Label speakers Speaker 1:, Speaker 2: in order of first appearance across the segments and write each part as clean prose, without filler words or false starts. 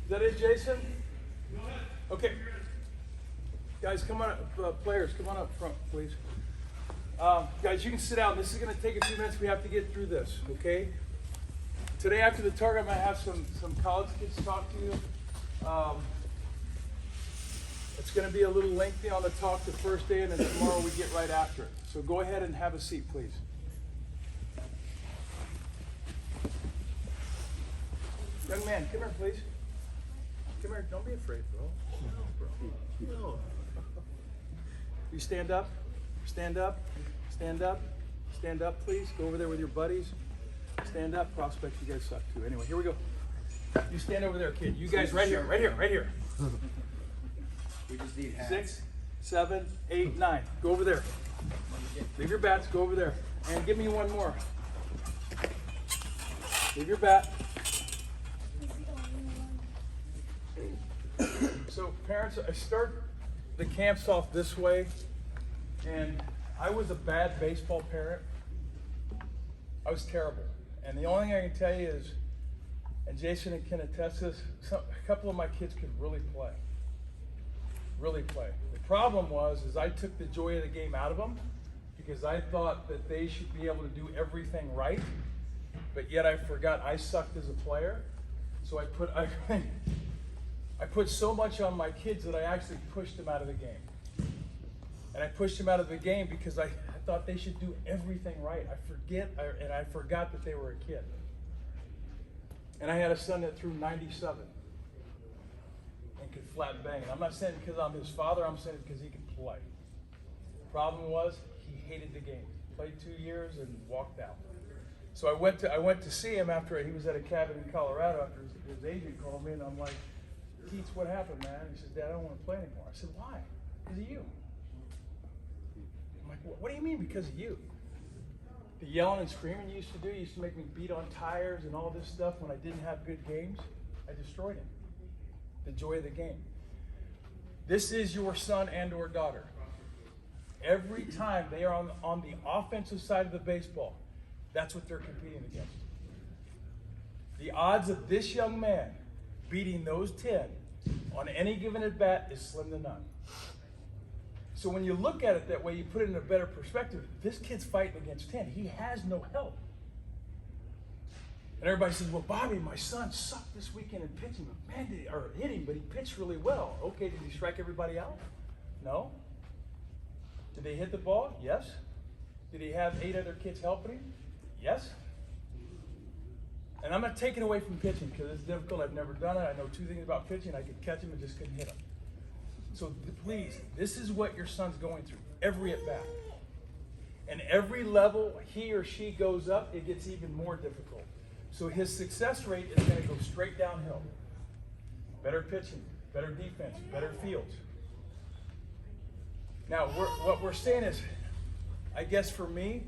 Speaker 1: that it, Jason? Okay. Guys, come on up. Players, come on up front, please. Guys, you can sit down. This is going to take a few minutes. We have to get through this, okay? Today, after the target, I'm going to have some college kids talk to you. It's going to be a little lengthy on the talk the first day, and then tomorrow we get right after it. So go ahead and have a seat, please. Young man, come here, please. Come here. Don't be afraid, bro. No. You stand up. Stand up. Stand up. Stand up, please. Go over there with your buddies. Stand up. Prospects, you guys suck too. Anyway, here we go. You stand over there, kid. You guys right here, right here, right here.
Speaker 2: We just need hats.
Speaker 1: 6, 7, 8, 9. Go over there. Leave your bats. Go over there. And give me one more. Leave your bat. So parents, I start the camps off this way, and I was a bad baseball parent. I was terrible. And the only thing I can tell you is, and Jason can attest this, a couple of my kids could really play. Really play. The problem was, is I took the joy of the game out of them because I thought that they should be able to do everything right, but yet I forgot I sucked as a player. So I put so much on my kids that I actually pushed them out of the game. And I pushed them out of the game because I thought they should do everything right. I forgot that they were a kid. And I had a son that threw 97 and could flat bang. And I'm not saying because I'm his father, I'm saying because he could play. Problem was, he hated the game. Played 2 years and walked out. So I went to see him after he was at a cabin in Colorado after his agent called me, and I'm like, Keats, what happened, man? He said, Dad, I don't want to play anymore. I said, why? Because of you. I'm like, what do you mean because of you? The yelling and screaming you used to do, you used to make me beat on tires and all this stuff when I didn't have good games. I destroyed him. The joy of the game. This is your son and or daughter. Every time they are on the offensive side of the baseball, that's what they're competing against. The odds of this young man beating those 10 on any given at bat is slim to none. So when you look at it that way, you put it in a better perspective. This kid's fighting against 10. He has no help. And everybody says, well, Bobby, my son sucked this weekend in pitching. Man, or hit him, but he pitched really well. Okay, did he strike everybody out? No. Did they hit the ball? Yes. Did he have 8 other kids helping him? Yes. And I'm not taking away from pitching because it's difficult. I've never done it. I know 2 things about pitching. I could catch him and just couldn't hit him. So please, this is what your son's going through every at bat. And every level he or she goes up, it gets even more difficult. So his success rate is going to go straight downhill. Better pitching, better defense, better fields. Now, what we're saying is, I guess for me,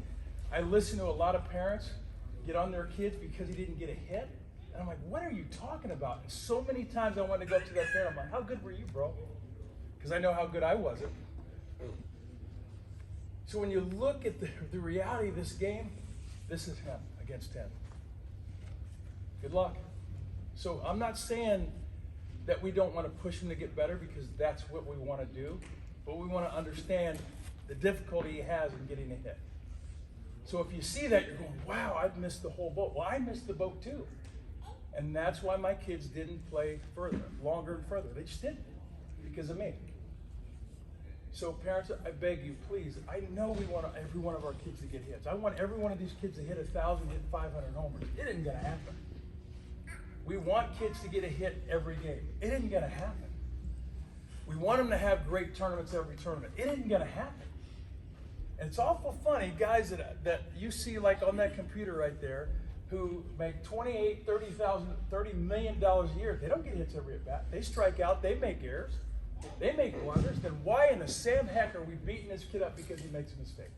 Speaker 1: I listen to a lot of parents get on their kids because he didn't get a hit. And I'm like, what are you talking about? And so many times I want to go up to that parent. I'm like, how good were you, bro? Because I know how good I wasn't. So when you look at the reality of this game, this is him against 10. Good luck. So I'm not saying that we don't want to push him to get better because that's what we want to do. But we want to understand the difficulty he has in getting a hit. So if you see that, you're going, wow, I've missed the whole boat. Well, I missed the boat too. And that's why my kids didn't play further, longer and further. They just didn't because of me. So parents, I beg you, please, I know we want every one of our kids to get hits. I want every one of these kids to hit 1,000, hit 500 homers. It isn't going to happen. We want kids to get a hit every game. It isn't going to happen. We want them to have great tournaments every tournament. It isn't going to happen. And it's awful funny, guys that you see like on that computer right there who make $28, $30 million a year. They don't get hits every at bat. They strike out. They make errors. They make blunders. Then why in the Sam heck are we beating this kid up because he makes a mistake?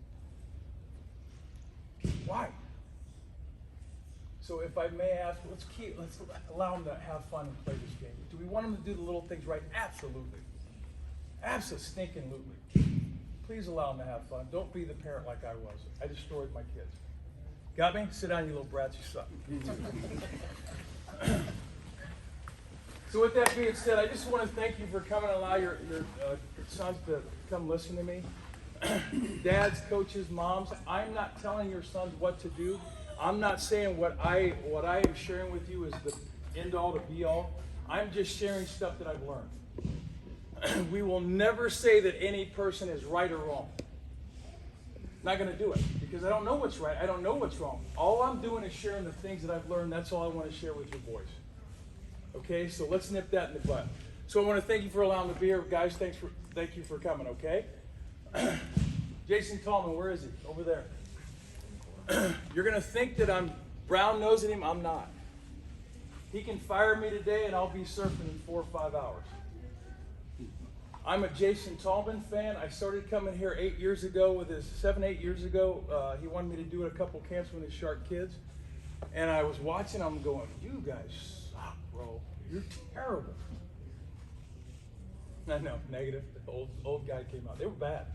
Speaker 1: Why? So if I may ask, let's allow him to have fun and play this game. Do we want him to do the little things right? Absolutely. Absolutely. Please allow him to have fun. Don't be the parent like I was. I destroyed my kids. Got me? Sit down, you little brats, you suck. So with that being said, I just want to thank you for coming and allow your sons to come listen to me. Dads, coaches, moms, I'm not telling your sons what to do. I'm not saying what I am sharing with you is the end all to be all. I'm just sharing stuff that I've learned. We will never say that any person is right or wrong. Not going to do it because I don't know what's right. I don't know what's wrong. All I'm doing is sharing the things that I've learned. That's all I want to share with your boys. Okay, so let's nip that in the bud. So I want to thank you for allowing me to be here, guys. Thank you for coming. Okay. Jason Tallman, where is he? Over there. You're going to think that I'm brown-nosing him. I'm not. He can fire me today, and I'll be surfing in 4 or 5 hours. I'm a Jason Tallman fan. I started coming here 8 years ago with his 8 years ago. He wanted me to do it a couple camps with his Shark kids, and I was watching. I'm going, you guys suck, bro. You're terrible. I know, negative. The old guy came out. They were bad.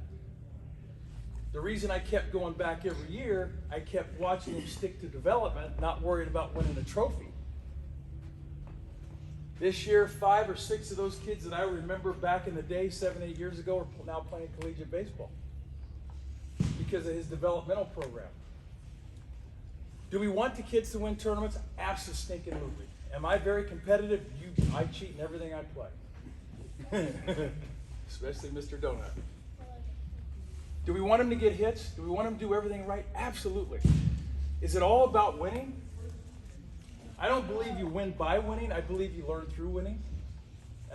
Speaker 1: The reason I kept going back every year, I kept watching him stick to development, not worried about winning a trophy. This year, 5 or 6 of those kids that I remember back in the day, 7, 8 years ago, are now playing collegiate baseball because of his developmental program. Do we want the kids to win tournaments? Absolutely. Am I very competitive? I cheat in everything I play. Especially Mr. Donut. Do we want him to get hits? Do we want him to do everything right? Absolutely. Is it all about winning? I don't believe you win by winning. I believe you learn through winning.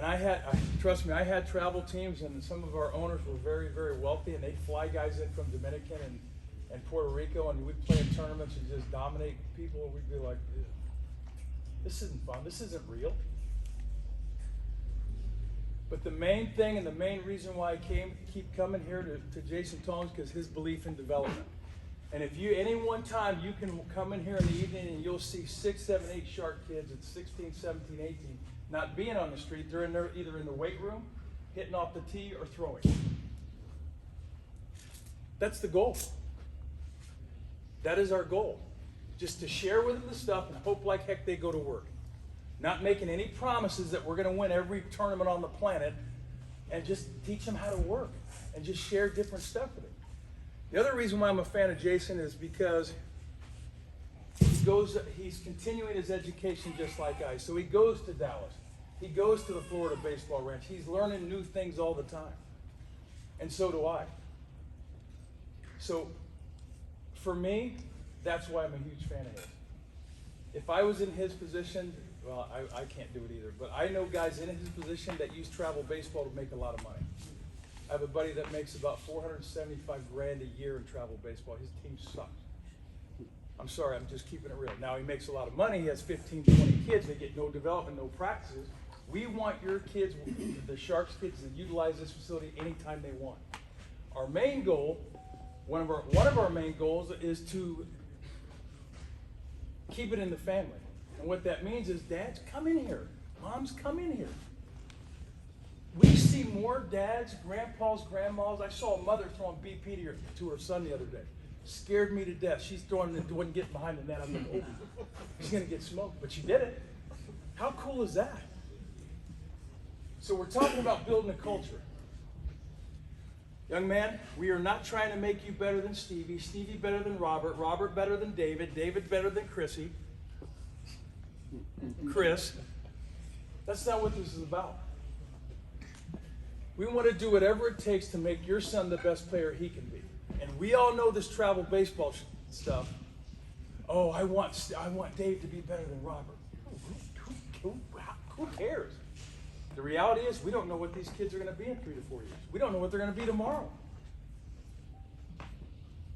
Speaker 1: And trust me, I had travel teams, and some of our owners were very, very wealthy, and they'd fly guys in from Dominican and Puerto Rico, and we'd play in tournaments and just dominate people, and we'd be like, this isn't fun. This isn't real. But the main thing and the main reason why I keep coming here to Jason Tallman is because his belief in development. And if any one time you can come in here in the evening and you'll see 6, 7, 8 Shark kids at 16, 17, 18 not being on the street, they're either in the weight room, hitting off the tee, or throwing. That's the goal. That is our goal. Just to share with them the stuff and hope like heck they go to work. Not making any promises that we're going to win every tournament on the planet, and just teach them how to work and just share different stuff with them. The other reason why I'm a fan of Jason is because he's continuing his education just like I. So he goes to Dallas. He goes to the Florida Baseball Ranch. He's learning new things all the time. And so do I. So for me, that's why I'm a huge fan of his. If I was in his position, well, I can't do it either, but I know guys in his position that use travel baseball to make a lot of money. I have a buddy that makes about $475 grand a year in travel baseball. His team sucks. I'm sorry, I'm just keeping it real. Now he makes a lot of money. He has 15, 20 kids. They get no development, no practices. We want your kids, the Sharks kids, to utilize this facility anytime they want. Our main goal, one of our main goals is to keep it in the family. And what that means is, dads, come in here. Moms, come in here. We see more dads, grandpas, grandmas. I saw a mother throwing BP to her son the other day. Scared me to death. She's throwing it, wasn't getting behind the net. I'm like, oh, she's going to get smoked. But she did it. How cool is that? So we're talking about building a culture. Young man, we are not trying to make you better than Stevie, Stevie better than Robert, Robert better than David, David better than Chris. That's not what this is about. We want to do whatever it takes to make your son the best player he can be. And we all know this travel baseball stuff. Oh, I want Dave to be better than Robert. Who cares? The reality is we don't know what these kids are going to be in 3 to 4 years. We don't know what they're going to be tomorrow.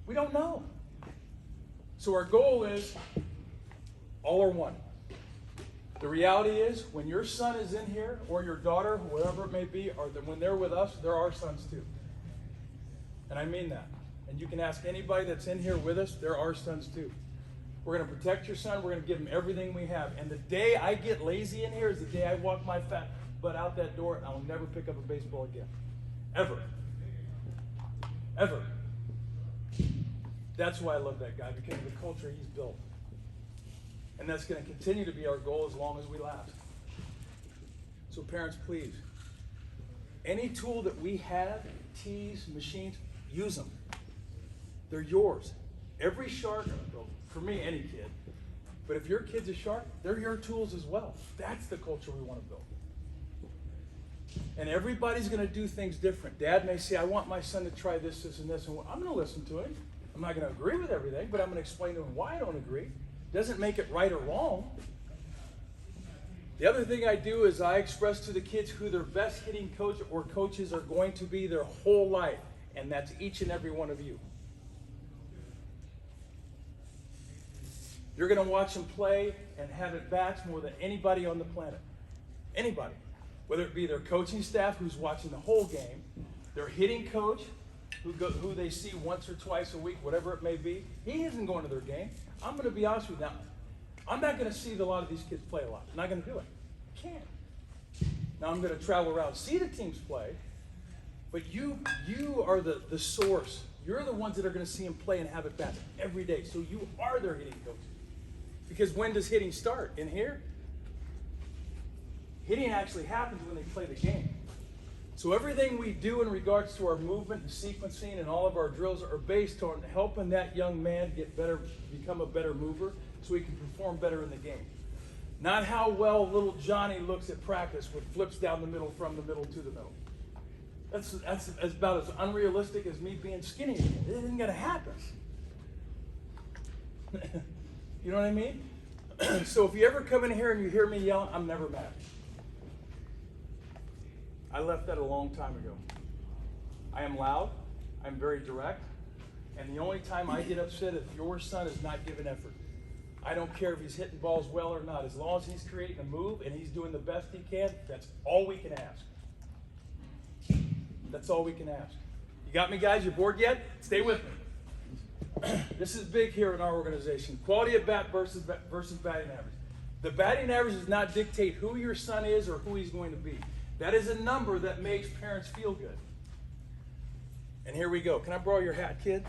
Speaker 1: We don't know. So our goal is all or one. The reality is, when your son is in here, or your daughter, whoever it may be, or when they're with us, they're our sons too. And I mean that. And you can ask anybody that's in here with us, they're our sons too. We're going to protect your son. We're going to give him everything we have. And the day I get lazy in here is the day I walk my fat butt out that door, and I'll never pick up a baseball again. Ever. Ever. That's why I love that guy, because of the culture he's built. And that's going to continue to be our goal as long as we last. So parents, please, any tool that we have, tees, machines, use them. They're yours. Every shark, well, for me, any kid, but if your kid's a shark, they're your tools as well. That's the culture we want to build. And everybody's going to do things different. Dad may say, I want my son to try this, this, and this, and I'm going to listen to him. I'm not going to agree with everything, but I'm going to explain to him why I don't agree. Doesn't make it right or wrong. The other thing I do is I express to the kids who their best hitting coach or coaches are going to be their whole life, and that's each and every one of you. You're going to watch them play and have at bats more than anybody on the planet. Anybody. Whether it be their coaching staff who's watching the whole game, their hitting coach who they see once or twice a week, whatever it may be, he isn't going to their game. I'm going to be honest with you now. I'm not going to see a lot of these kids play a lot. I'm not going to do it. I can't. Now I'm going to travel around and see the teams play, but you are the source. You're the ones that are going to see them play and have at bats every day. So you are their hitting coaches. Because when does hitting start? In here? Hitting actually happens when they play the game. So everything we do in regards to our movement and sequencing and all of our drills are based on helping that young man get better, become a better mover so he can perform better in the game. Not how well little Johnny looks at practice with flips down the middle from the middle to the middle. That's about as unrealistic as me being skinny again. It isn't going to happen. You know what I mean? So if you ever come in here and you hear me yelling, I'm never mad. I left that a long time ago. I am loud, I'm very direct, and the only time I get upset is if your son is not giving effort. I don't care if he's hitting balls well or not. As long as he's creating a move and he's doing the best he can, that's all we can ask. That's all we can ask. You got me, guys? You bored yet? Stay with me. This is big here in our organization. Quality at bat versus batting average. The batting average does not dictate who your son is or who he's going to be. That is a number that makes parents feel good. And here we go. Can I borrow your hat, kid?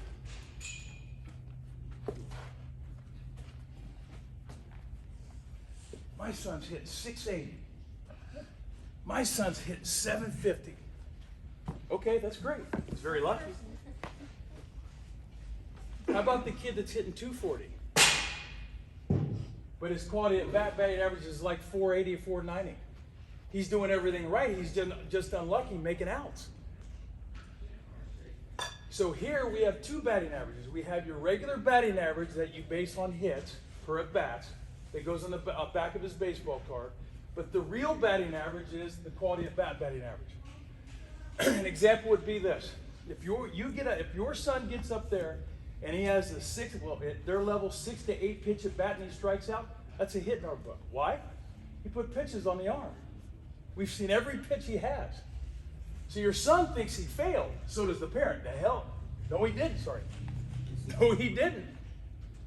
Speaker 1: My son's hit 680. My son's hit 750. Okay, that's great. He's very lucky. How about the kid that's hitting 240? But his quality at batting average is like 480 or 490. He's doing everything right. He's just unlucky making outs. So here we have two batting averages. We have your regular batting average that you base on hits per at bats that goes on the back of his baseball card. But the real batting average is the quality at batting average. An example would be this: if your son gets up there and he has a at their level 6 to 8 pitch at bat and he strikes out, that's a hit in our book. Why? He put pitches on the arm. We've seen every pitch he has. So your son thinks he failed. So does the parent. The hell? No, he didn't. Sorry. No, he didn't.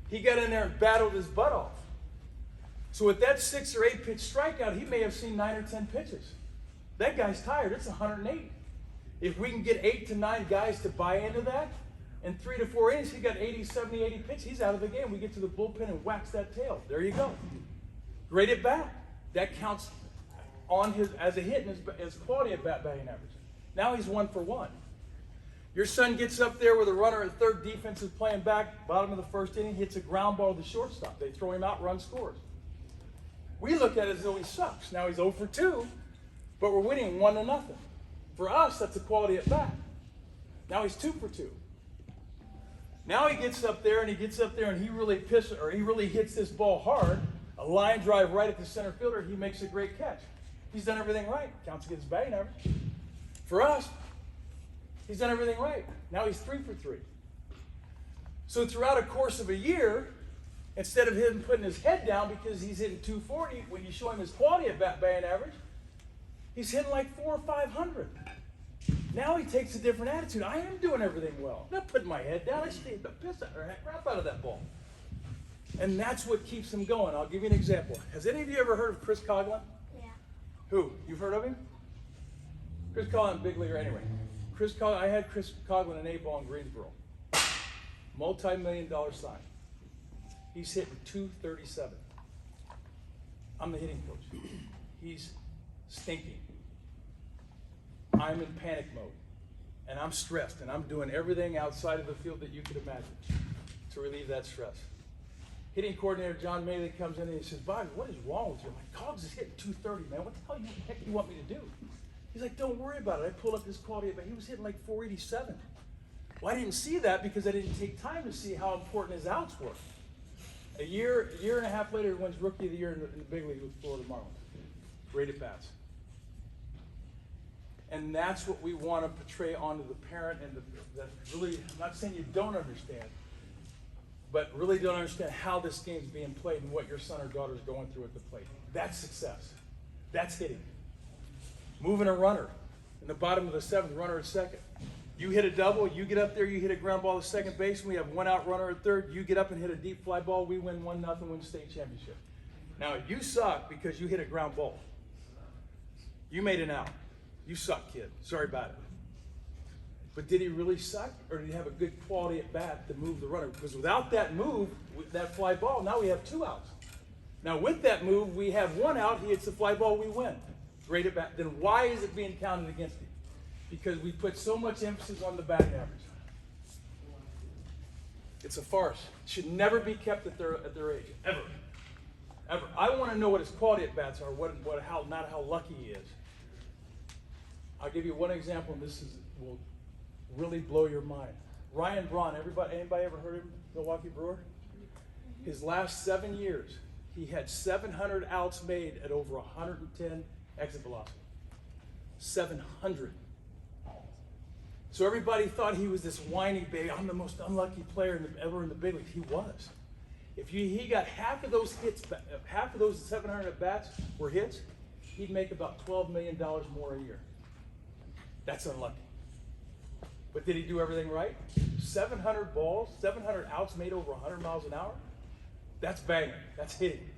Speaker 1: He got in there and battled his butt off. So with that 6 or 8 pitch strikeout, he may have seen 9 or 10 pitches. That guy's tired. It's 108. If we can get 8 to 9 guys to buy into that, in 3 to 4 innings, he got 80, 70, 80 pitches. He's out of the game. We get to the bullpen and wax that tail. There you go. Great at bat. That counts on his as a hit in his quality at batting average. Now he's 1 for 1. Your son gets up there with a runner at third, defense is playing back, bottom of the first inning, hits a ground ball to the shortstop. They throw him out, run scores. We look at it as though he sucks. Now he's 0 for 2, but we're winning 1-0. For us, that's a quality at bat. Now he's 2 for 2. Now he gets up there and he really hits this ball hard, a line drive right at the center fielder. He makes a great catch. He's done everything right. Counts against his batting average. For us, he's done everything right. Now he's 3 for 3. So throughout a course of a year, instead of him putting his head down because he's hitting 240, when you show him his quality at batting average, he's hitting like 400 or 500. Now he takes a different attitude. I am doing everything well. I'm not putting my head down. I stayed the piss out or crap out of that ball. And that's what keeps him going. I'll give you an example. Has any of you ever heard of Chris Coughlin?
Speaker 3: Yeah.
Speaker 1: Who? You've heard of him? Chris Coughlin, big leaguer anyway. I had Chris Coughlin in A-ball in Greensboro. Multi-million-dollar sign. He's hitting 237. I'm the hitting coach. He's stinking. I'm in panic mode, and I'm stressed, and I'm doing everything outside of the field that you could imagine to relieve that stress. Hitting coordinator John Maley comes in and he says, Bobby, what is wrong with you? I'm like, Cogs is hitting 230, man. What the heck do you want me to do? He's like, don't worry about it. I pulled up his quality, but he was hitting like 487. Well, I didn't see that because I didn't take time to see how important his outs were. A year and a half later, he wins Rookie of the Year in the big league with Florida Marlins. Rated bats. And that's what we want to portray onto the parent and that really, I'm not saying you don't understand, but really don't understand how this game's being played and what your son or daughter is going through at the plate. That's success. That's hitting. Moving a runner in the bottom of the seventh, runner at second. You hit a double, you get up there, you hit a ground ball to second base, and we have one out runner at third. You get up and hit a deep fly ball, we win 1-0, win state championship. Now, you suck because you hit a ground ball. You made an out. You suck, kid. Sorry about it. But did he really suck, or did he have a good quality at bat to move the runner? Because without that move, with that fly ball, now we have 2 outs. Now, with that move, we have 1 out, he hits the fly ball, we win. Great at bat. Then why is it being counted against him? Because we put so much emphasis on the batting average. It's a farce. It should never be kept at their age, ever. Ever. I want to know what his quality at bats are, not how lucky he is. I'll give you one example, and this will really blow your mind. Ryan Braun, anybody ever heard of him, Milwaukee Brewer? His last 7 years, he had 700 outs made at over 110 exit velocity. 700. So everybody thought he was this whiny baby. I'm the most unlucky player ever in the big league. He was. If he got half of those hits, half of those 700 at bats were hits, he'd make about $12 million more a year. That's unlucky. But did he do everything right? 700 balls, 700 outs made over 100 miles an hour? That's banging. That's hitting.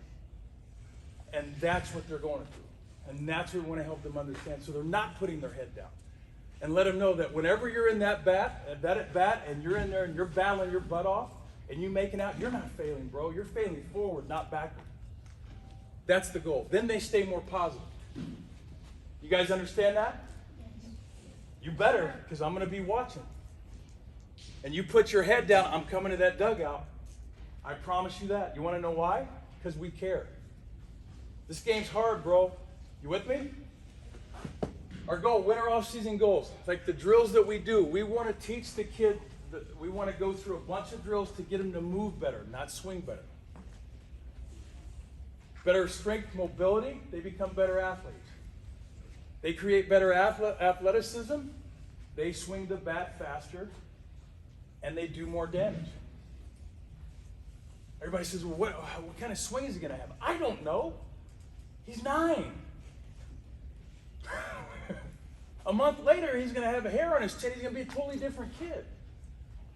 Speaker 1: And that's what they're going through. And that's what we want to help them understand. So they're not putting their head down. And let them know that whenever you're in that at bat, and you're in there and you're battling your butt off, and you make it out, you're not failing, bro. You're failing forward, not backward. That's the goal. Then they stay more positive. You guys understand that? You better, because I'm going to be watching. And you put your head down, I'm coming to that dugout. I promise you that. You want to know why? Because we care. This game's hard, bro. You with me? Our goal, winter off-season goals, like the drills that we do, we want to teach the kid, we want to go through a bunch of drills to get them to move better, not swing better. Better strength, mobility, they become better athletes. They create better athleticism, they swing the bat faster, and they do more damage. Everybody says, well, what kind of swing is he going to have? I don't know. He's 9. A month later, he's going to have a hair on his chin. He's going to be a totally different kid.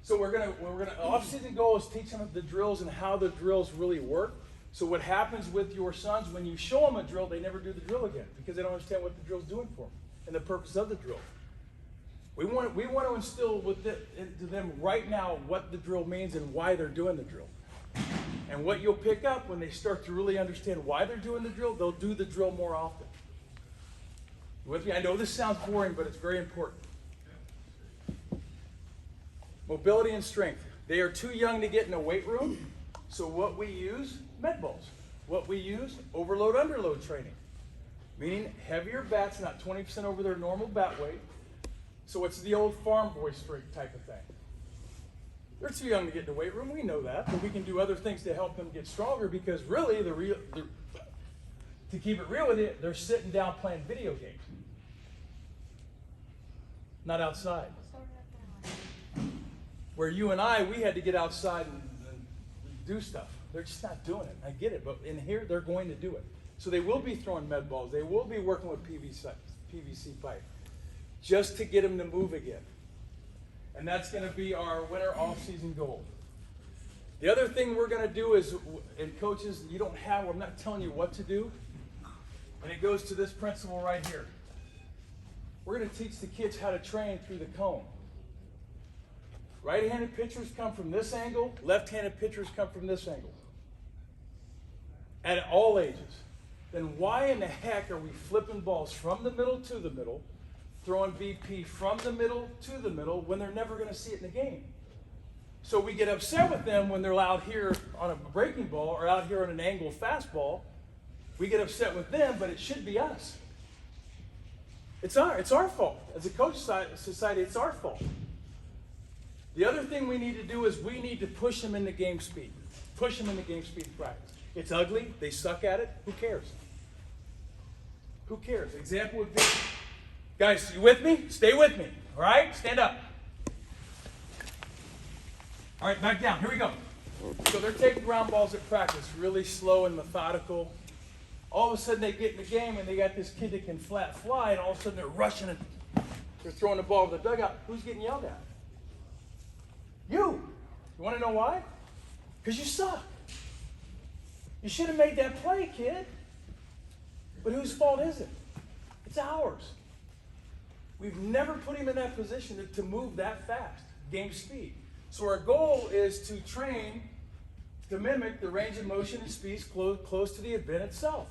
Speaker 1: So we're going to off-season goal is teach them the drills and how the drills really work. So what happens with your sons, when you show them a drill, they never do the drill again because they don't understand what the drill's doing for them and the purpose of the drill. We want to instill into them right now what the drill means and why they're doing the drill. And what you'll pick up when they start to really understand why they're doing the drill, they'll do the drill more often. With me? I know this sounds boring, but it's very important. Mobility and strength. They are too young to get in a weight room, so what we use, med balls. What we use, overload, underload training. Meaning heavier bats, not 20% over their normal bat weight. So it's the old farm boy strength type of thing. They're too young to get in the weight room, we know that, but we can do other things to help them get stronger because really, to keep it real with you, they're sitting down playing video games. Not outside. Where you and I, we had to get outside and do stuff. They're just not doing it. I get it, but in here, they're going to do it. So they will be throwing med balls. They will be working with PVC pipe just to get them to move again. And that's going to be our winter off-season goal. The other thing we're going to do is, and coaches, I'm not telling you what to do, and it goes to this principle right here. We're going to teach the kids how to train through the cone. Right-handed pitchers come from this angle, left-handed pitchers come from this angle. At all ages. then why in the heck are we flipping balls from the middle to the middle, throwing BP from the middle to the middle when they're never going to see it in the game? So we get upset with them when they're out here on a breaking ball or out here on an angled fastball. We get upset with them, but it should be us. It's our fault. As a coach society, it's our fault. The other thing we need to do is we need to push them into game speed. Push them into game speed practice. It's ugly. They suck at it. Who cares? Who cares? Example would be, guys, you with me? Stay with me. All right? Stand up. All right, back down. Here we go. So they're taking ground balls at practice, really slow and methodical. All of a sudden they get in the game and they got this kid that can flat fly, and all of a sudden they're rushing and they're throwing the ball over the dugout. Who's getting yelled at? You. You want to know why? Because you suck. You should have made that play, kid. But whose fault is it? It's ours. We've never put him in that position to move that fast, game speed. So our goal is to train to mimic the range of motion and speeds close to the event itself.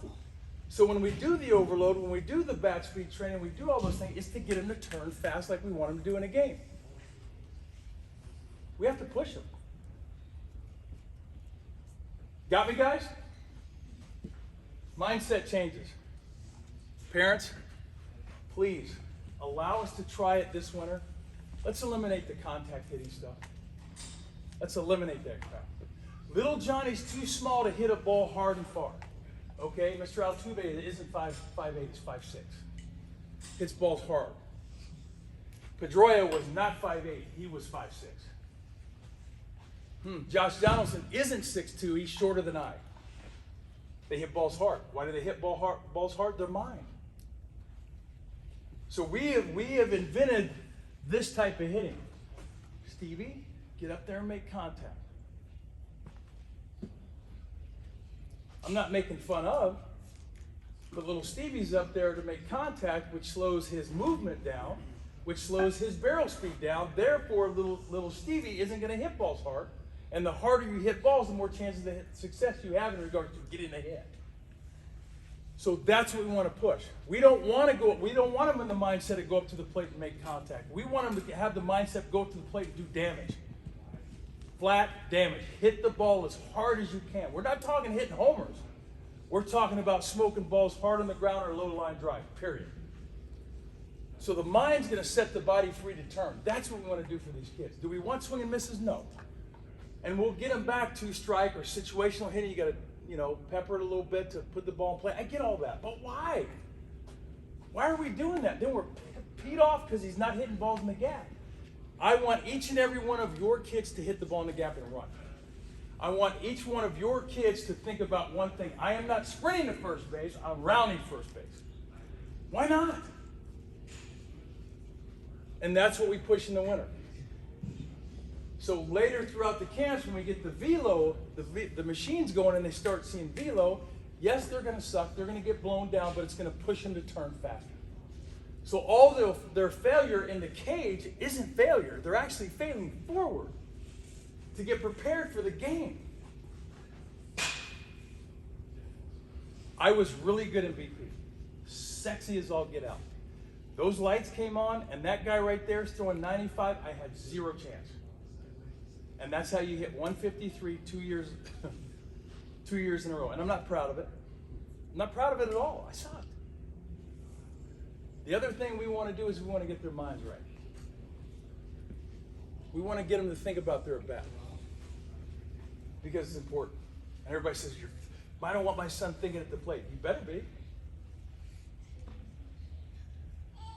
Speaker 1: So when we do the overload, when we do the bat speed training, we do all those things, it's to get him to turn fast like we want him to do in a game. We have to push him. Got me, guys? Mindset changes. Parents, please allow us to try it this winter. Let's eliminate the contact hitting stuff. Let's eliminate that crap. Little Johnny's too small to hit a ball hard and far. Okay, Mr. Altuve isn't 5'8", he's 5'6". Hits balls hard. Pedroia was not 5'8", he was 5'6". Josh Donaldson isn't 6'2", he's shorter than I. They hit balls hard. Why do they hit balls hard? They're mine. So we have invented this type of hitting. Stevie, get up there and make contact. I'm not making fun of, but little Stevie's up there to make contact, which slows his movement down, which slows his barrel speed down. Therefore, little Stevie isn't going to hit balls hard. And the harder you hit balls, the more chances of success you have in regards to getting ahead. So that's what we want to push. We don't want them in the mindset to go up to the plate and make contact. We want them to have the mindset go up to the plate and do damage. Flat damage. Hit the ball as hard as you can. We're not talking hitting homers. We're talking about smoking balls hard on the ground or low line drive, period. So the mind's going to set the body free to turn. That's what we want to do for these kids. Do we want swing and misses? No. And we'll get them back to strike or situational hitting. You got to, pepper it a little bit to put the ball in play. I get all that, but why? Why are we doing that? Then we're peed off because he's not hitting balls in the gap. I want each and every one of your kids to hit the ball in the gap and run. I want each one of your kids to think about one thing. I am not sprinting to first base, I'm rounding first base. Why not? And that's what we push in the winter. So later throughout the camps, when we get the velo, the machines going and they start seeing velo, yes, they're going to suck, they're going to get blown down, but it's going to push them to turn faster. So all their failure in the cage isn't failure. They're actually failing forward to get prepared for the game. I was really good in BP. Sexy as all get out. Those lights came on, and that guy right there is throwing 95. I had zero chance. And that's how you hit 153 2 years, 2 years in a row. And I'm not proud of it. I'm not proud of it at all. I sucked. The other thing we want to do is we want to get their minds right. We want to get them to think about their at-bat. Because it's important. And everybody says, I don't want my son thinking at the plate. You better be.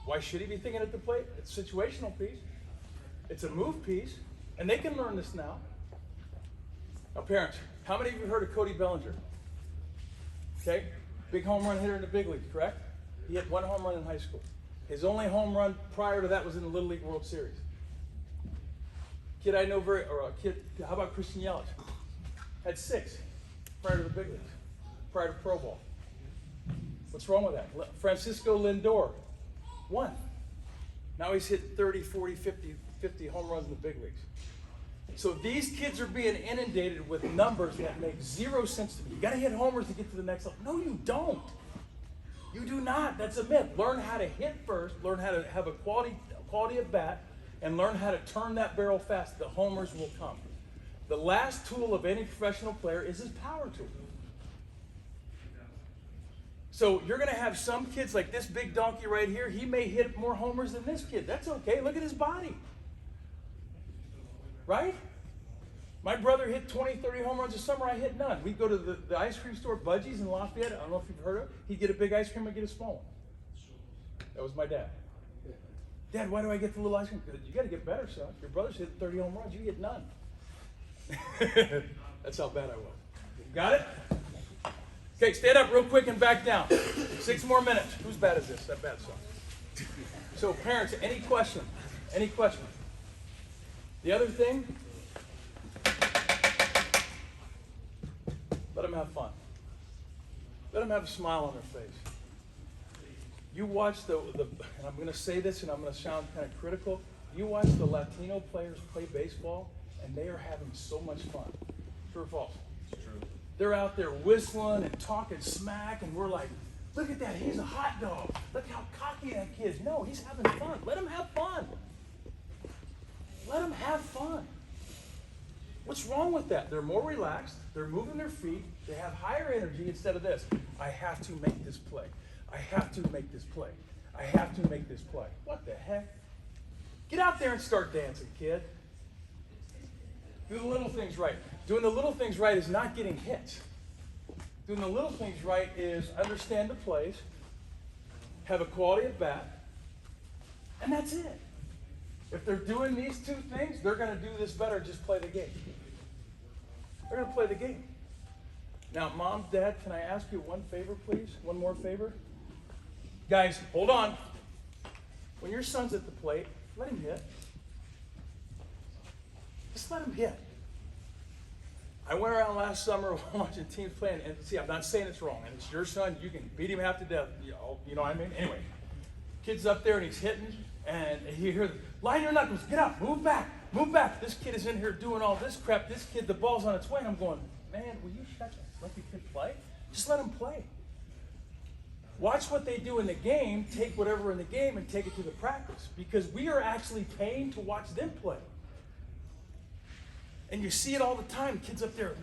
Speaker 1: Why should he be thinking at the plate? It's a situational piece. It's a move piece. And they can learn this now. Now, parents, how many of you heard of Cody Bellinger? Okay? Big home run hitter in the big leagues, correct? He had one home run in high school. His only home run prior to that was in the Little League World Series. Kid I know how about Christian Yelich? Had 6 prior to the big leagues, prior to Pro Bowl. What's wrong with that? Francisco Lindor, 1. Now he's hit 30, 40, 50 home runs in the big leagues. So these kids are being inundated with numbers that make zero sense to me. You got to hit homers to get to the next level. No, you don't. You do not. That's a myth. Learn how to hit first. Learn how to have a quality at bat, and learn how to turn that barrel fast. The homers will come. The last tool of any professional player is his power tool. So you're going to have some kids like this big donkey right here. He may hit more homers than this kid. That's okay. Look at his body. Right? My brother hit 20, 30 home runs a summer. I hit none. We'd go to the ice cream store, Budgie's in Lafayette. I don't know if you've heard of it. He'd get a big ice cream, I'd get a small one. That was my dad. Dad, why do I get the little ice cream? You got to get better, son. Your brother's hit 30 home runs. You get none. That's how bad I was. Got it? Okay, stand up real quick and back down. 6 more minutes. Whose bat is this? That bat, son. So, parents, any question? Any question? The other thing, let them have fun. Let them have a smile on their face. You watch and I'm going to say this and I'm going to sound kind of critical. You watch the Latino players play baseball and they are having so much fun. True or false?
Speaker 2: It's true.
Speaker 1: They're out there whistling and talking smack and we're like, look at that, he's a hot dog. Look how cocky that kid is. No, he's having fun. Let him have fun. Let them have fun. What's wrong with that? They're more relaxed. They're moving their feet. They have higher energy instead of this. I have to make this play. I have to make this play. I have to make this play. What the heck? Get out there and start dancing, kid. Do the little things right. Doing the little things right is not getting hits. Doing the little things right is understand the plays, have a quality at bat, and that's it. If they're doing these 2 things, they're going to do this better. Just play the game. They're going to play the game. Now, Mom, Dad, can I ask you one favor, please? One more favor? Guys, hold on. When your son's at the plate, let him hit. Just let him hit. I went around last summer watching teams playing, and see, I'm not saying it's wrong, and it's your son. You can beat him half to death. You know what I mean? Anyway, kid's up there, and he's hitting, and you hear, line your knuckles, get up, move back, move back. This kid is in here doing all this crap. This kid, the ball's on its way, and I'm going, man, will you shut up? Let the kid play? Just let him play. Watch what they do in the game, take whatever in the game, and take it to the practice, because we are actually paying to watch them play. And you see it all the time. Kids up there,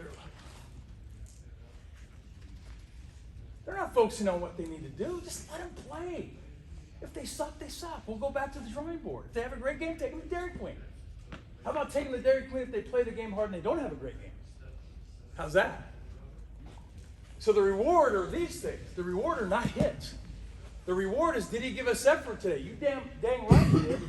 Speaker 1: they're not focusing on what they need to do. Just let them play. If they suck, they suck. We'll go back to the drawing board. If they have a great game, take them to Dairy Queen. How about taking the Dairy Queen if they play the game hard and they don't have a great game? How's that? So the reward are these things. The reward are not hits. The reward is, did he give us effort today? You dang right he did.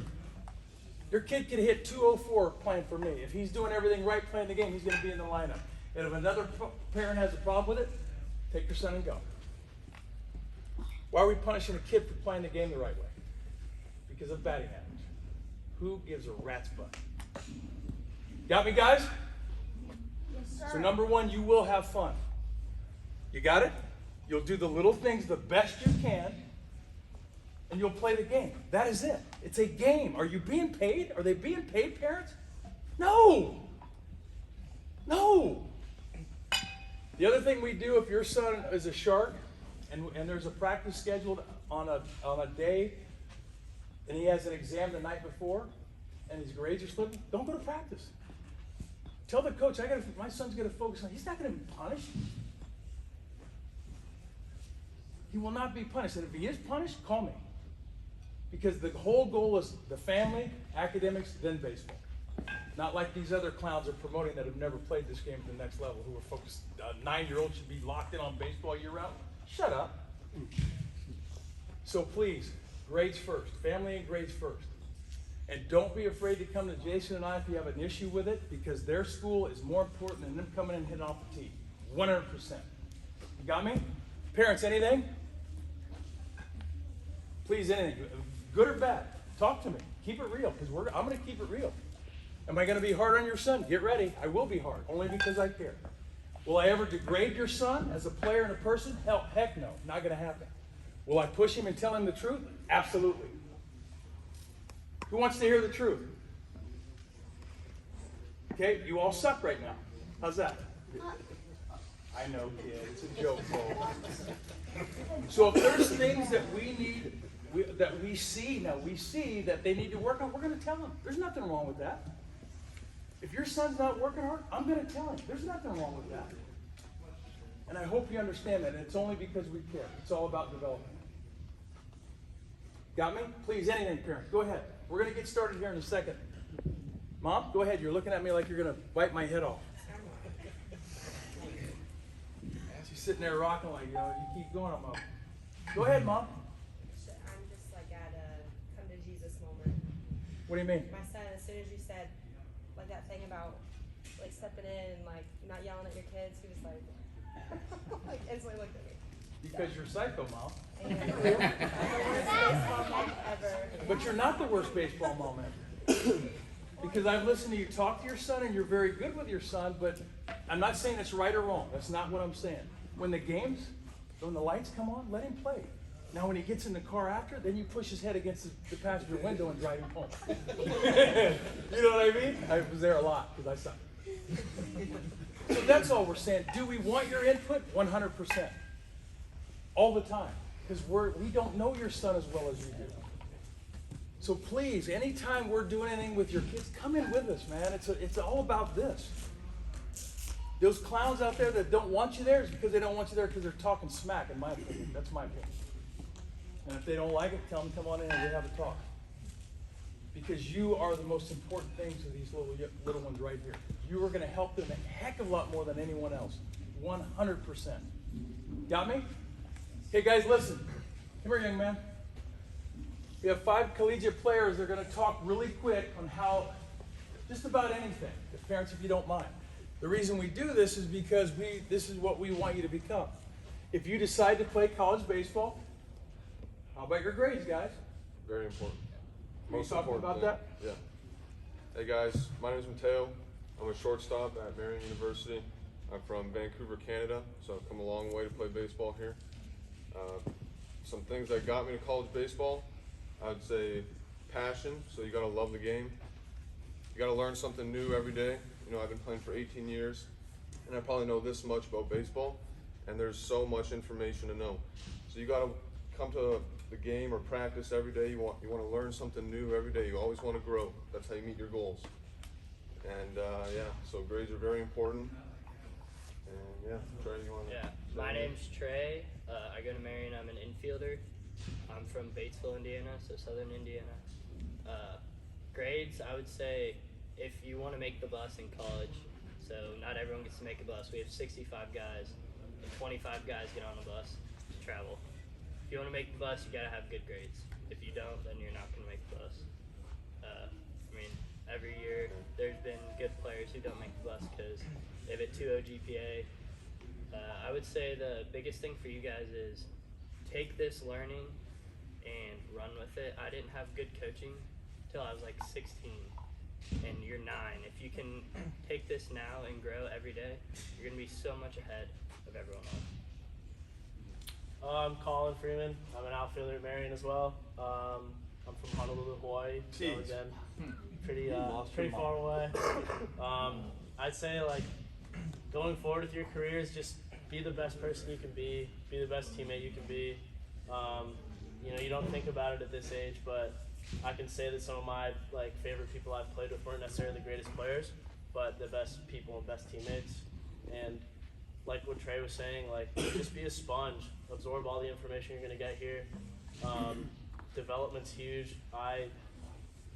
Speaker 1: Your kid could hit 204 playing for me. If he's doing everything right playing the game, he's going to be in the lineup. And if another parent has a problem with it, take your son and go. Why are we punishing a kid for playing the game the right way? Because of batting average. Who gives a rat's butt? Got me, guys?
Speaker 3: Yes, sir.
Speaker 1: So number 1, you will have fun. You got it? You'll do the little things the best you can, and you'll play the game. That is it. It's a game. Are you being paid? Are they being paid, parents? No. No. The other thing we do, if your son is a shark and there's a practice scheduled on a day and he has an exam the night before and his grades are slipping, don't go to practice. Tell the coach, my son's going to focus on, he's not going to be punished. He will not be punished. And if he is punished, call me. Because the whole goal is the family, academics, then baseball. Not like these other clowns are promoting that have never played this game at the next level, who are focused, a 9-year-old should be locked in on baseball year-round. Shut up. So please, grades first. Family and grades first. And don't be afraid to come to Jason and I if you have an issue with it, because their school is more important than them coming in and hitting off the tee. 100%. You got me? Parents, anything? Please, anything. Good or bad, talk to me. Keep it real, because I'm going to keep it real. Am I going to be hard on your son? Get ready. I will be hard, only because I care. Will I ever degrade your son as a player and a person? Heck no, not going to happen. Will I push him and tell him the truth? Absolutely. Who wants to hear the truth? Okay, you all suck right now. How's that? I know, kid. It's a joke, Cole. So if there's things that we need, that we see that they need to work on, we're going to tell them. There's nothing wrong with that. If your son's not working hard, I'm going to tell him. There's nothing wrong with that. And I hope you understand that. And it's only because we care. It's all about development. Got me? Please, anything, parents. Go ahead. We're going to get started here in a second. Mom, go ahead. You're looking at me like you're going to bite my head off. She's sitting there rocking like, you keep going, I'm up. Go ahead, Mom.
Speaker 4: I'm just like at a come to Jesus moment.
Speaker 1: What do you mean?
Speaker 4: My son, as soon as you said like that thing about like stepping in and like not yelling at your kids, he was like, like instantly looked at me.
Speaker 1: Because you're psycho, Mom.
Speaker 4: And I'm the worst baseball mom ever.
Speaker 1: But you're not the worst baseball mom ever. Because I've listened to you talk to your son, and you're very good with your son, but I'm not saying it's right or wrong. That's not what I'm saying. When the lights come on, let him play. Now when he gets in the car after, then you push his head against the passenger window and drive him home. You know what I mean? I was there a lot, because I suck. So that's all we're saying. Do we want your input? 100%. All the time. Because we don't know your son as well as you do. So please, anytime we're doing anything with your kids, come in with us, man. It's all about this. Those clowns out there that don't want you there is because they don't want you there because they're talking smack, in my opinion. That's my opinion. And if they don't like it, tell them to come on in and we have a talk. Because you are the most important thing to these little ones right here. You are going to help them a heck of a lot more than anyone else. 100%. Got me? Hey guys, listen. Come here, young man. We have 5 collegiate players. They're going to talk really quick on how, just about anything. The parents, if you don't mind. The reason we do this is because this is what we want you to become. If you decide to play college baseball, how about your grades, guys?
Speaker 5: Very important.
Speaker 1: Are you talking about that?
Speaker 5: Yeah. Hey guys, my name is Mateo. I'm a shortstop at Marion University. I'm from Vancouver, Canada, so I've come a long way to play baseball here. Some things that got me to college baseball, I'd say passion, so you gotta love the game. You gotta learn something new every day. You know, I've been playing for 18 years, and I probably know this much about baseball, and there's so much information to know. So you gotta come to the game or practice every day. You want to learn something new every day. You always want to grow. That's how you meet your goals. And yeah, so grades are very important. And yeah, Trey, you want to?
Speaker 6: Yeah, my name's Trey. I go to Marion. I'm an infielder. I'm from Batesville, Indiana, so southern Indiana. Grades, I would say, if you want to make the bus in college, so not everyone gets to make a bus. We have 65 guys, and 25 guys get on the bus to travel. If you want to make the bus, you got to have good grades. If you don't, then you're not going to make the bus. I mean, every year there's been good players who don't make the bus because they have a 2.0 GPA. I would say the biggest thing for you guys is take this learning and run with it. I didn't have good coaching till I was like 16, and you're 9. If you can take this now and grow every day, you're going to be so much ahead of everyone else.
Speaker 7: I'm Colin Freeman. I'm an outfielder at Marion as well. I'm from Honolulu, Hawaii. So
Speaker 1: Jeez.
Speaker 7: again, pretty far away. I'd say like going forward with your career is just be the best person you can be the best teammate you can be. You know, you don't think about it at this age, but I can say that some of my like favorite people I've played with weren't necessarily the greatest players, but the best people and best teammates. And like what Trey was saying, like just be a sponge, absorb all the information you're gonna get here. Development's huge. I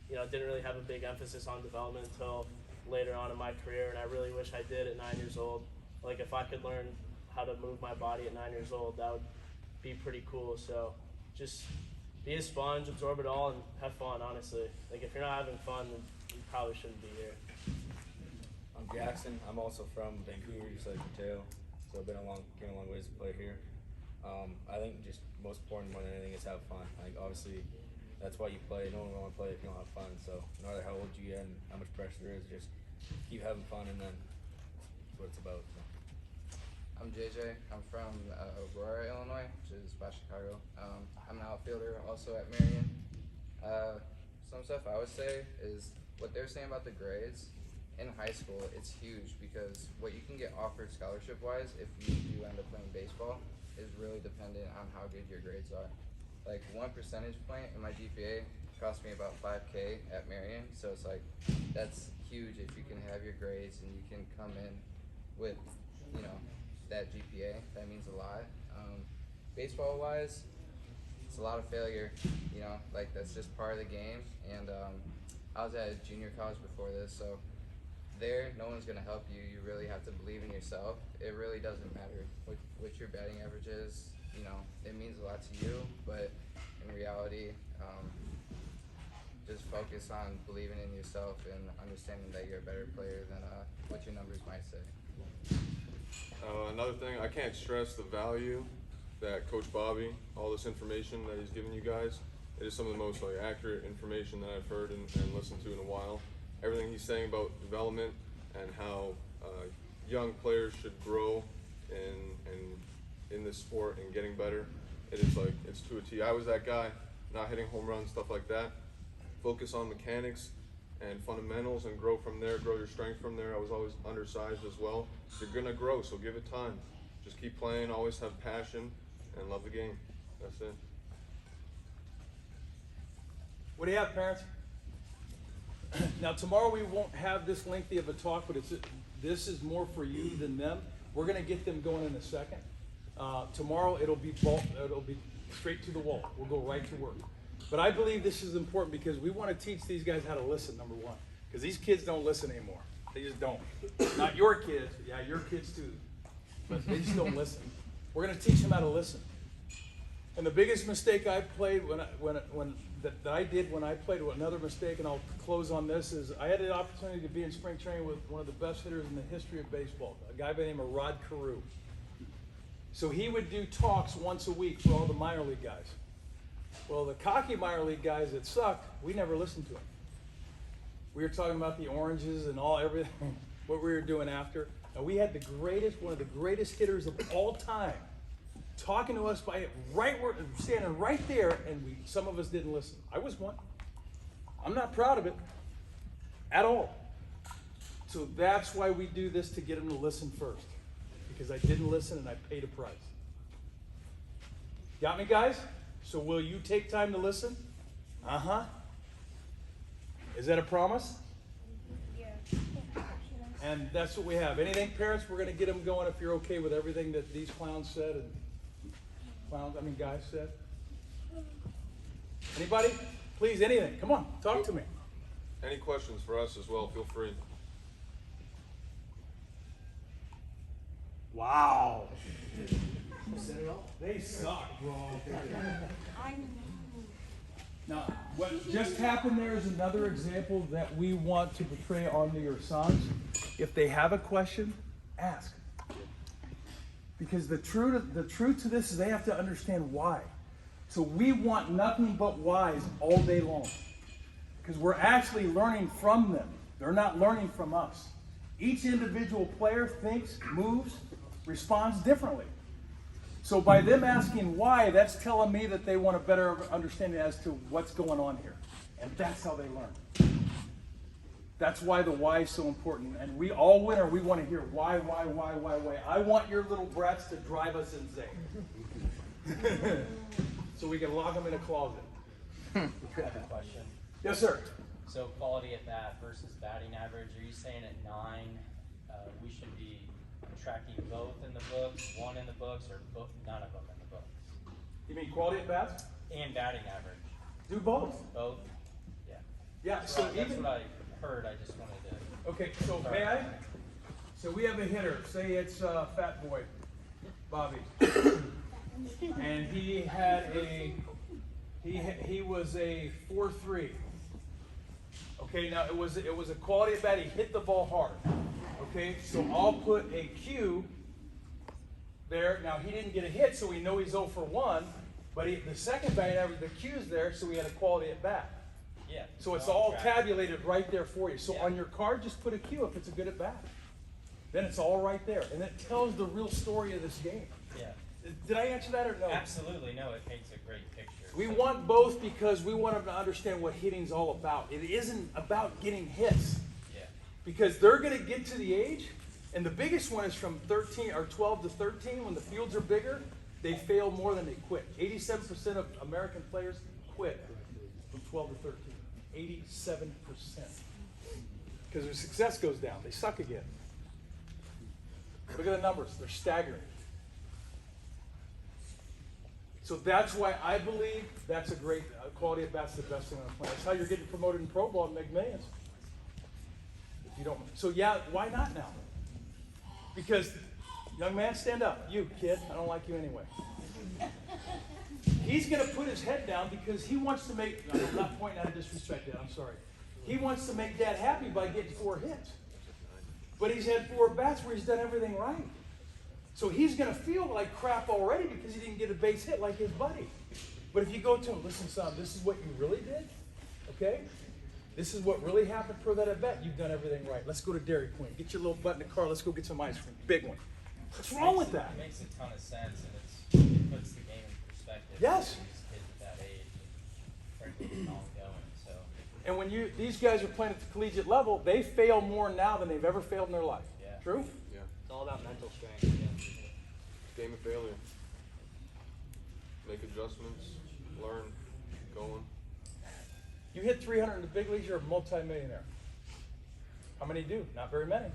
Speaker 7: didn't really have a big emphasis on development until later on in my career, and I really wish I did at 9 years old. Like if I could learn how to move my body at 9 years old, that would be pretty cool. So just be a sponge, absorb it all, and have fun, honestly. Like, if you're not having fun, then you probably shouldn't be here.
Speaker 2: I'm Jackson. I'm also from Vancouver, just like Mateo. So I've came a long ways to play here. I think just most important more than anything is have fun. Like, obviously, that's why you play. No one will want to play if you don't have fun. So no matter how old you get and how much pressure there is, just keep having fun, and then that's what it's about. So.
Speaker 8: I'm JJ. I'm from Aurora, Illinois, which is by Chicago. I'm an outfielder also at Marion. Some stuff I would say is what they're saying about the grades. in high school, it's huge because what you can get offered scholarship-wise if you do end up playing baseball is really dependent on how good your grades are. Like 1 percentage point in my GPA cost me about $5K at Marion, so it's like that's huge if you can have your grades and you can come in with, you know, that GPA. That means a lot. Baseball-wise, it's a lot of failure, you know, like that's just part of the game. And I was at a junior college before this, so there, no one's gonna help you. You really have to believe in yourself. It really doesn't matter what your batting average is. You know, it means a lot to you, but in reality, just focus on believing in yourself and understanding that you're a better player than what your numbers might say.
Speaker 5: Another thing, I can't stress the value that Coach Bobby, all this information that he's given you guys, it is some of the most accurate information that I've heard and listened to in a while. Everything he's saying about development and how young players should grow in this sport and getting better, it's to a T. I was that guy, not hitting home runs, stuff like that. Focus on mechanics and fundamentals and grow from there, grow your strength from there. I was always undersized as well. You're gonna grow, so give it time. Just keep playing, always have passion, and love the game. That's it.
Speaker 1: What do you have, parents? Now tomorrow we won't have this lengthy of a talk, but this is more for you than them. We're gonna get them going in a second. Tomorrow it'll be straight to the wall. We'll go right to work. But I believe this is important because we want to teach these guys how to listen, number one. Because these kids don't listen anymore. They just don't. Not your kids. Yeah, your kids too. But they just don't listen. We're going to teach them how to listen. And the biggest mistake I played that I did when I played, another mistake, and I'll close on this, is I had the opportunity to be in spring training with one of the best hitters in the history of baseball, a guy by the name of Rod Carew. So he would do talks once a week for all the minor league guys. Well, the cocky minor league guys that sucked, we never listened to them. We were talking about the oranges and everything, what we were doing after. And we had one of the greatest hitters of all time, talking to us standing right there, and some of us didn't listen. I was one. I'm not proud of it at all. So that's why we do this, to get them to listen first. Because I didn't listen and I paid a price. Got me, guys? So will you take time to listen? Uh-huh. Is that a promise?
Speaker 3: Yeah.
Speaker 1: And that's what we have. Anything, parents? We're going to get them going if you're okay with everything that these guys said. Anybody? Please, anything. Come on, talk to me.
Speaker 5: Any questions for us as well, feel free.
Speaker 1: Wow. They suck, bro. Now, what just happened there is another example that we want to portray onto your sons. If they have a question, ask. Because the truth to this is they have to understand why. So we want nothing but whys all day long. Because we're actually learning from them. They're not learning from us. Each individual player thinks, moves, responds differently. So by them asking why, that's telling me that they want a better understanding as to what's going on here. And that's how they learn. That's why the why is so important. And we all winner, we want to hear why. I want your little brats to drive us insane. So we can lock them in a closet.
Speaker 9: I have a question.
Speaker 1: Yes, sir.
Speaker 9: So quality at bat versus batting average, are you saying at 9 we should be tracking both in the books, one in the books, or none of them in the books?
Speaker 1: You mean quality at bats?
Speaker 9: And batting average.
Speaker 1: Do both.
Speaker 9: Both? Yeah.
Speaker 1: Yeah,
Speaker 9: That's
Speaker 1: so
Speaker 9: what I
Speaker 1: even,
Speaker 9: heard. I just wanted to.
Speaker 1: okay, so may I? So we have a hitter, say it's Fat Boy, Bobby. And he had he was a 4.3. Okay, now it was a quality at bat. He hit the ball hard. Okay, so I'll put a Q there. Now he didn't get a hit, so we know he's 0 for 1. But the second batting average, the Q's there, so we had a quality at bat.
Speaker 9: Yeah.
Speaker 1: So it's all tabulated right there for you. So on your card, just put a Q if it's a good at bat. Then it's all right there, and it tells the real story of this game.
Speaker 9: Yeah.
Speaker 1: Did I answer that or no?
Speaker 9: Absolutely. No, it paints a great picture.
Speaker 1: We want both because we want them to understand what hitting's all about. It isn't about getting hits.
Speaker 9: Yeah.
Speaker 1: Because they're going to get to the age, and the biggest one is from 13 or 12 to 13, when the fields are bigger, they fail more than they quit. 87% of American players quit from 12 to 13. 87%. Because their success goes down. They suck again. Look at the numbers. They're staggering. So that's why I believe that's a great quality at bat's the best thing on the planet. That's how you're getting promoted in pro ball and make millions. If you don't, so yeah, why not now? Because, young man, stand up. You kid, I don't like you anyway. He's going to put his head down because he wants to make. I'm not pointing out of disrespect, Dad. I'm sorry. He wants to make Dad happy by getting 4 hits. But he's had 4 bats where he's done everything right. So he's going to feel like crap already because he didn't get a base hit like his buddy. But if you go to him, listen, son, this is what you really did, okay? This is what really happened for that at bat. You've done everything right. Let's go to Dairy Queen. Get your little butt in the car. Let's go get some ice cream. Big one. What's wrong with that?
Speaker 9: It makes a ton of sense, and it puts the game in perspective.
Speaker 1: Yes.
Speaker 9: For these kids at that age, and frankly, it's ongoing. So.
Speaker 1: And when these guys are playing at the collegiate level, they fail more now than they've ever failed in their life.
Speaker 9: Yeah.
Speaker 1: True?
Speaker 5: Yeah.
Speaker 6: It's all about mental strength. Yeah.
Speaker 5: Game of failure. Make adjustments, learn, going.
Speaker 1: You hit 300 in the big leagues, you're a multimillionaire. How many do? Not very many.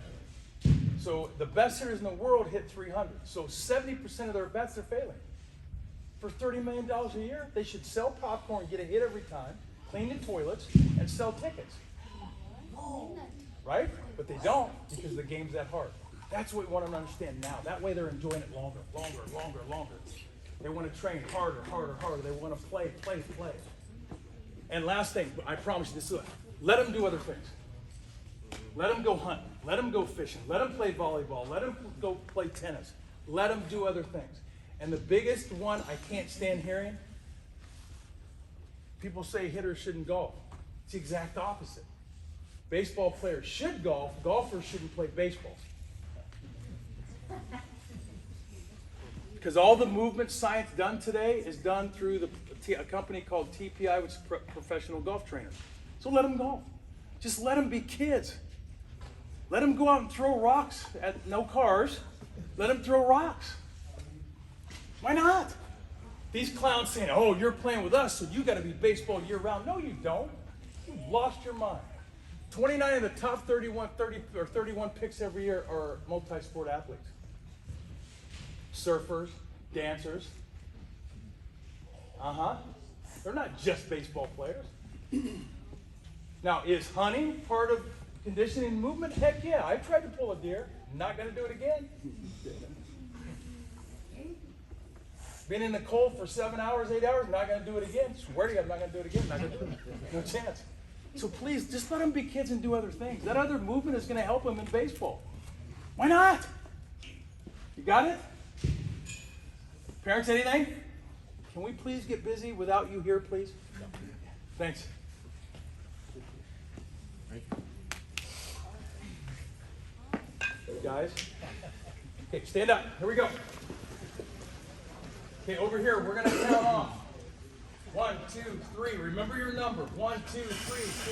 Speaker 1: So the best hitters in the world hit 300. So 70% of their bets they're failing. For $30 million a year, they should sell popcorn, get a hit every time, clean the toilets, and sell tickets. Right? But they don't because the game's that hard. That's what we want them to understand now. That way they're enjoying it longer. They want to train harder. They want to play. And last thing, I promise you this is let them do other things. Let them go hunting. Let them go fishing. Let them play volleyball. Let them go play tennis. Let them do other things. And the biggest one I can't stand hearing, people say hitters shouldn't golf. It's the exact opposite. Baseball players should golf. Golfers shouldn't play baseball. Because all the movement science done today is done through a company called TPI, which is professional golf trainers. So let them golf. Just let them be kids. Let them go out and throw rocks at no cars. Let them throw rocks. Why not? These clowns saying, oh, you're playing with us, so you got to be baseball year-round. No, you don't. You've lost your mind. 29 of the top 31 picks every year are multi-sport athletes. Surfers, dancers. They're not just baseball players. Now, is hunting part of conditioning and movement? Heck yeah. I tried to pull a deer. Not going to do it again. Been in the cold for 7 hours, 8 hours. Not going to do it again. Swear to you, I'm not going to do it again. Not going to do it. No chance. So please, just let them be kids and do other things. That other movement is going to help them in baseball. Why not? You got it? Parents, anything? Can we please get busy without you here, please? Thanks. Guys. Okay, stand up. Here we go. Okay, over here, we're going to count off. 1, 2, 3. Remember your number. 1, 2, 3, 4.